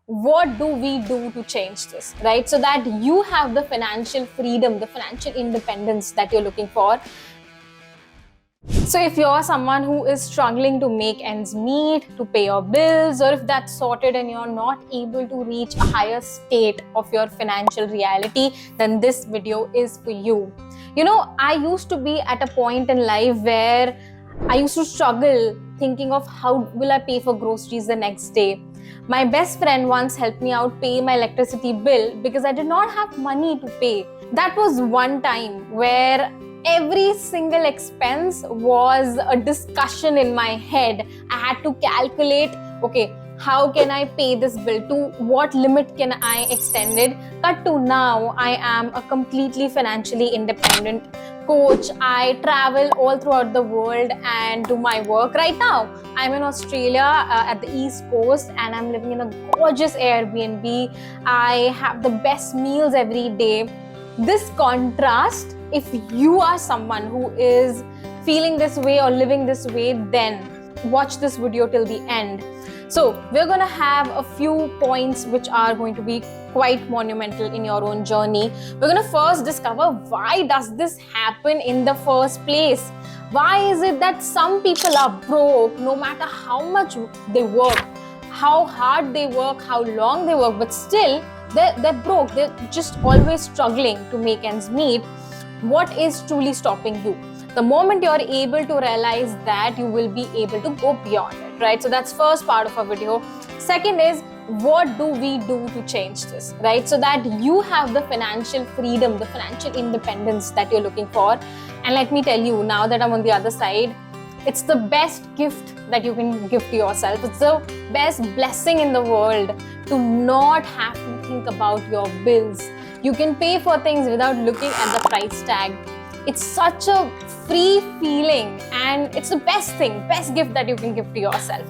what do we do to change this, right? So that you have the financial freedom, the financial independence that you're looking for. So if you're someone who is struggling to make ends meet, to pay your bills, or if that's sorted and you're not able to reach a higher state of your financial reality, then this video is for you. You know, I used to be at a point in life where I used to struggle thinking of how will I pay for groceries the next day. My best friend once helped me out pay my electricity bill because I did not have money to pay. That was one time where every single expense was a discussion in my head. I had to calculate, okay, how can I pay this bill? To what limit can I extend it? Cut to now, I am a completely financially independent coach. I travel all throughout the world and do my work. Right now, I'm in Australia at the East Coast and I'm living in a gorgeous Airbnb. I have the best meals every day. This contrast, if you are someone who is feeling this way or living this way, then watch this video till the end. So we're going to have a few points which are going to be quite monumental in your own journey. We're going to first discover why does this happen in the first place? Why is it that some people are broke no matter how much they work, how hard they work, how long they work, but still they're broke. They're just always struggling to make ends meet. What is truly stopping you? The moment you're able to realize that, you will be able to go beyond it, right? So that's first part of our video. Second is, what do we do to change this, right? So that you have the financial freedom, the financial independence that you're looking for. And let me tell you, now that I'm on the other side, it's the best gift that you can give to yourself. It's the best blessing in the world to not have to think about your bills. You can pay for things without looking at the price tag. It's such a free feeling and it's the best thing, best gift that you can give to yourself.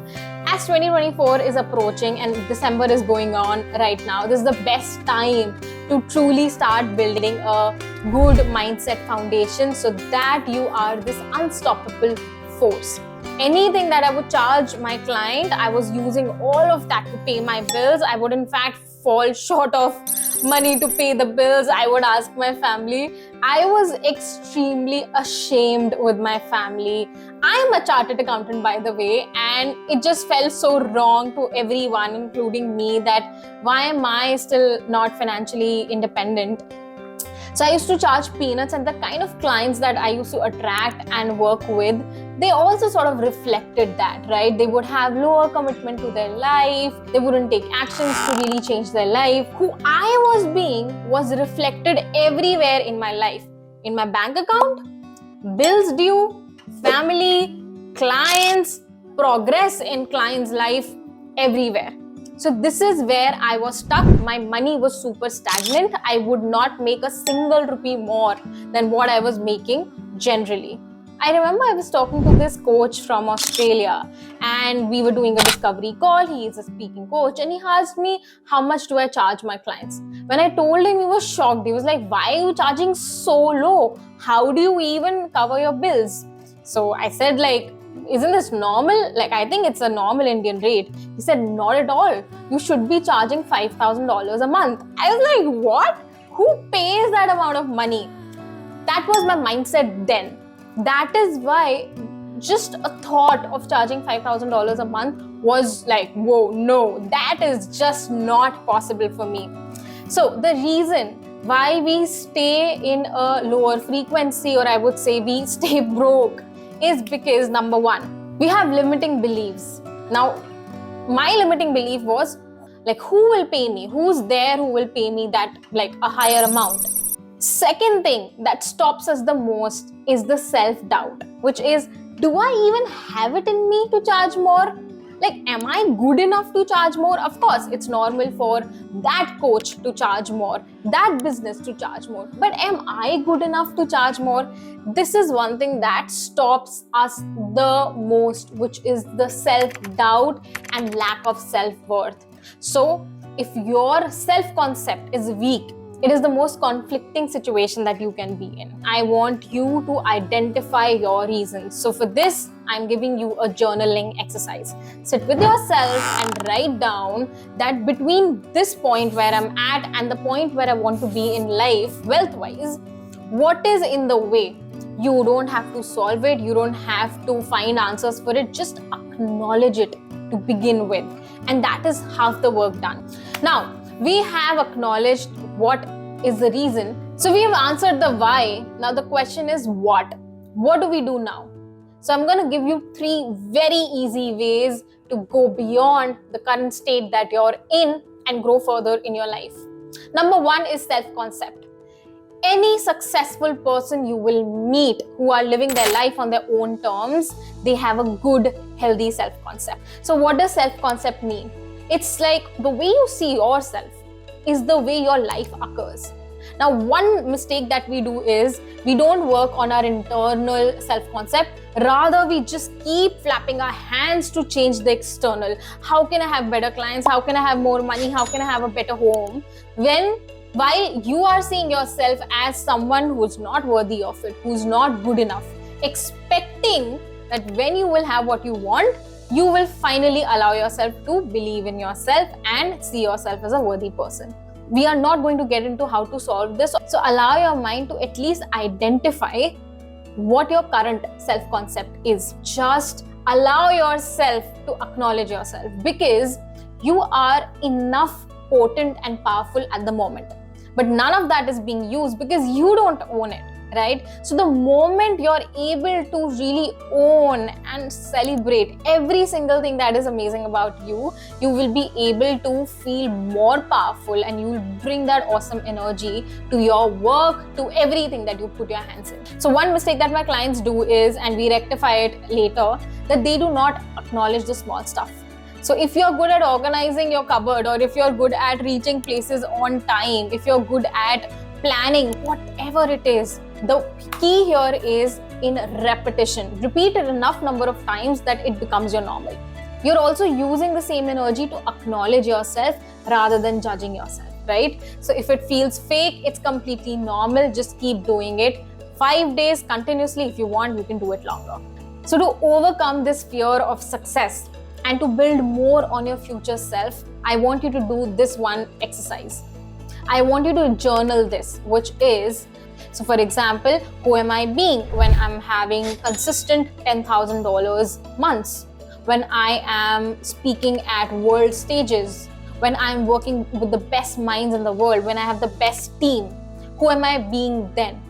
As 2024 is approaching and December is going on right now, this is the best time to truly start building a good mindset foundation so that you are this unstoppable force. Anything that I would charge my client, I was using all of that to pay my bills. I would in fact fall short of money to pay the bills. I would ask my family. I was extremely ashamed with my family. I am a chartered accountant, by the way, and it just felt so wrong to everyone, including me, that why am I still not financially independent? So I used to charge peanuts, and the kind of clients that I used to attract and work with, they also sort of reflected that, right? They would have lower commitment to their life. They wouldn't take actions to really change their life. Who I was being was reflected everywhere in my life. In my bank account, bills due, family, clients, progress in clients' life, everywhere. So this is where I was stuck. My money was super stagnant. I would not make a single rupee more than what I was making generally. I remember I was talking to this coach from Australia and we were doing a discovery call. He is a speaking coach and he asked me, how much do I charge my clients? When I told him, he was shocked. He was like, why are you charging so low? How do you even cover your bills? So I said, like, isn't this normal? Like, I think it's a normal Indian rate. He said, not at all. You should be charging $5,000 a month. I was like, what? Who pays that amount of money? That was my mindset then. That is why just a thought of charging $5,000 a month was like, whoa, no, that is just not possible for me. So the reason why we stay in a lower frequency, or I would say we stay broke, is because number one, we have limiting beliefs. Now, my limiting belief was like, who will pay me? Who's there who will pay me that, like, a higher amount? Second thing that stops us the most is the self-doubt, which is, do I even have it in me to charge more? Like, am I good enough to charge more? Of course, it's normal for that coach to charge more, that business to charge more. But am I good enough to charge more? This is one thing that stops us the most, which is the self-doubt and lack of self-worth. So, if your self-concept is weak, It is the most conflicting situation that you can be in. I want you to identify your reasons. So for this, I'm giving you a journaling exercise. Sit with yourself and write down that between this point where I'm at and the point where I want to be in life, wealth-wise, what is in the way? You don't have to solve it. You don't have to find answers for it. Just acknowledge it to begin with. And that is half the work done. Now, we have acknowledged what is the reason. So we have answered the why. Now the question is what? What do we do now? So I'm going to give you 3 very easy ways to go beyond the current state that you're in and grow further in your life. Number 1 is self-concept. Any successful person you will meet who are living their life on their own terms, they have a good, healthy self-concept. So what does self-concept mean? It's like the way you see yourself is the way your life occurs. Now, one mistake that we do is we don't work on our internal self-concept. Rather, we just keep flapping our hands to change the external. How can I have better clients? How can I have more money? How can I have a better home? While you are seeing yourself as someone who's not worthy of it, who's not good enough, expecting that when you will have what you want, you will finally allow yourself to believe in yourself and see yourself as a worthy person. We are not going to get into how to solve this. So allow your mind to at least identify what your current self-concept is. Just allow yourself to acknowledge yourself, because you are enough potent and powerful at the moment. But none of that is being used because you don't own it, right? So the moment you're able to really own and celebrate every single thing that is amazing about you, you will be able to feel more powerful, and you will bring that awesome energy to your work, to everything that you put your hands in. So one mistake that my clients do is, and we rectify it later, that they do not acknowledge the small stuff. So if you're good at organizing your cupboard, or if you're good at reaching places on time, if you're good at planning, whatever it is, the key here is in repetition. Repeat it enough number of times that it becomes your normal. You're also using the same energy to acknowledge yourself rather than judging yourself, right? So if it feels fake, it's completely normal. Just keep doing it. 5 days continuously. If you want, you can do it longer. So to overcome this fear of success and to build more on your future self, I want you to do this one exercise. I want you to journal this, which is, so for example, who am I being when I'm having consistent $10,000 months, when I am speaking at world stages, when I'm working with the best minds in the world, when I have the best team, who am I being then?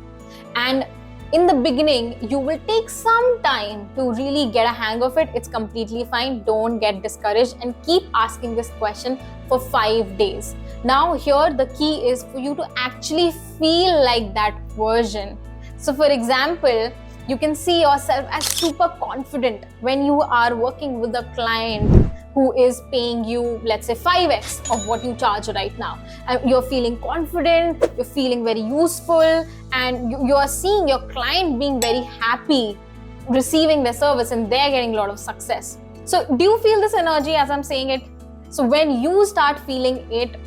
And in the beginning, you will take some time to really get a hang of it. It's completely fine. Don't get discouraged and keep asking this question for 5 days. Now here, the key is for you to actually feel like that version. So for example, you can see yourself as super confident when you are working with a client who is paying you, let's say, 5x of what you charge right now. And you're feeling confident, you're feeling very useful, and you are seeing your client being very happy receiving their service, and they're getting a lot of success. So do you feel this energy as I'm saying it? So when you start feeling it,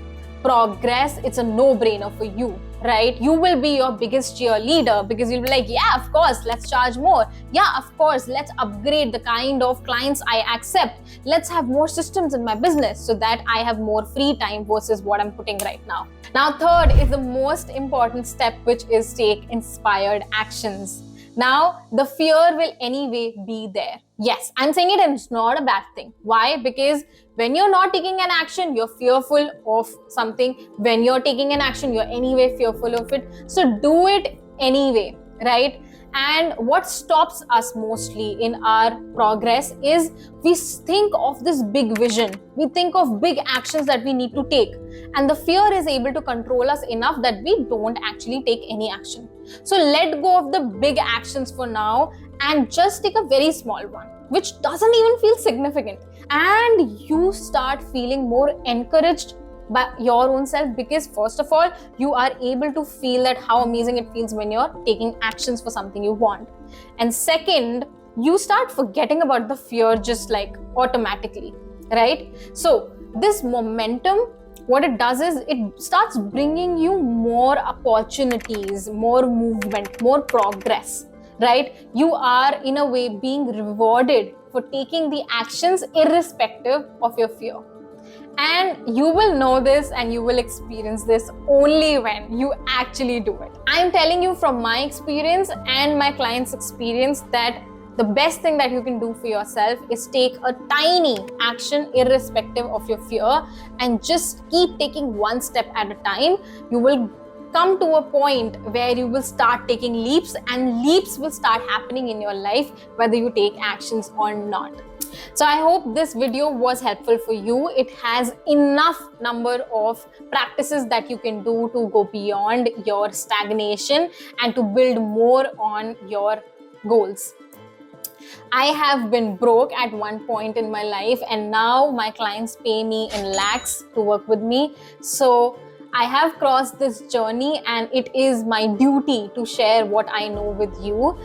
progress, it's a no-brainer for you, right? You will be your biggest cheerleader, because you'll be like, yeah, of course, let's charge more. Yeah, of course, let's upgrade the kind of clients I accept. Let's have more systems in my business so that I have more free time versus what I'm putting right now. Now, third is the most important step, which is take inspired actions. Now, the fear will anyway be there. Yes, I'm saying it and it's not a bad thing. Why? Because when you're not taking an action, you're fearful of something. When you're taking an action, you're anyway fearful of it. So do it anyway, right? And what stops us mostly in our progress is we think of this big vision. We think of big actions that we need to take. And the fear is able to control us enough that we don't actually take any action. So let go of the big actions for now and just take a very small one, which doesn't even feel significant. And you start feeling more encouraged by your own self, because first of all, you are able to feel that how amazing it feels when you're taking actions for something you want. And second, you start forgetting about the fear just like automatically, right? So this momentum what it does is it starts bringing you more opportunities, more movement, more progress, right? You are in a way being rewarded for taking the actions irrespective of your fear. And you will know this and you will experience this only when you actually do it. I'm telling you from my experience and my clients' experience that the best thing that you can do for yourself is take a tiny action irrespective of your fear and just keep taking one step at a time. You will come to a point where you will start taking leaps, and leaps will start happening in your life whether you take actions or not. So I hope this video was helpful for you. It has enough number of practices that you can do to go beyond your stagnation and to build more on your goals. I have been broke at one point in my life, and now my clients pay me in lakhs to work with me. So I have crossed this journey, and it is my duty to share what I know with you.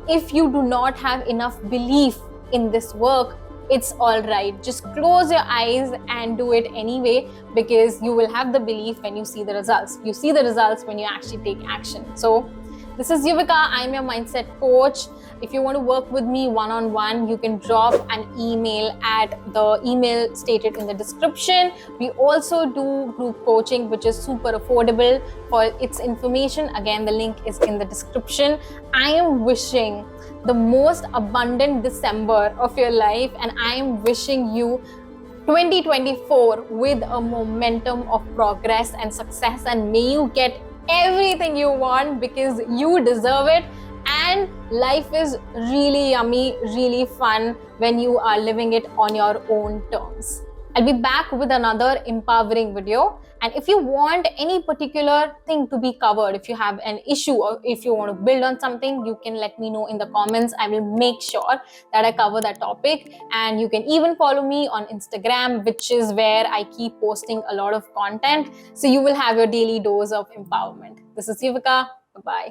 If you do not have enough belief in this work, it's all right. Just close your eyes and do it anyway, because you will have the belief when you see the results. You see the results when you actually take action. So this is Yuvika. I'm your mindset coach. If you want to work with me one-on-one, you can drop an email at the email stated in the description. We also do group coaching, which is super affordable. For its information, again, the link is in the description. I am wishing the most abundant December of your life, and I am wishing you 2024 with a momentum of progress and success, and may you get everything you want, because you deserve it. And life is really yummy, really fun when you are living it on your own terms. I'll be back with another empowering video. And if you want any particular thing to be covered, if you have an issue or if you want to build on something, you can let me know in the comments. I will make sure that I cover that topic. And you can even follow me on Instagram, which is where I keep posting a lot of content. So you will have your daily dose of empowerment. This is Yuvika. Bye-bye.